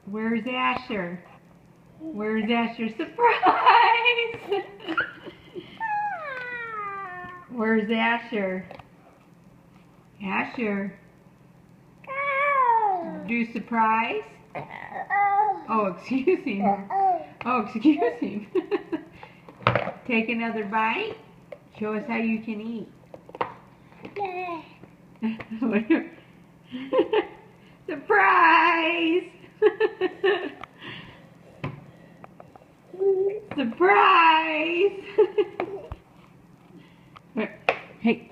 Where's Asher? Where's Asher? Surprise! Where's Asher? Asher. Do surprise? Oh, excuse him. Oh, excuse him. Take another bite. Show us how you can eat. Surprise! Surprise! Hey.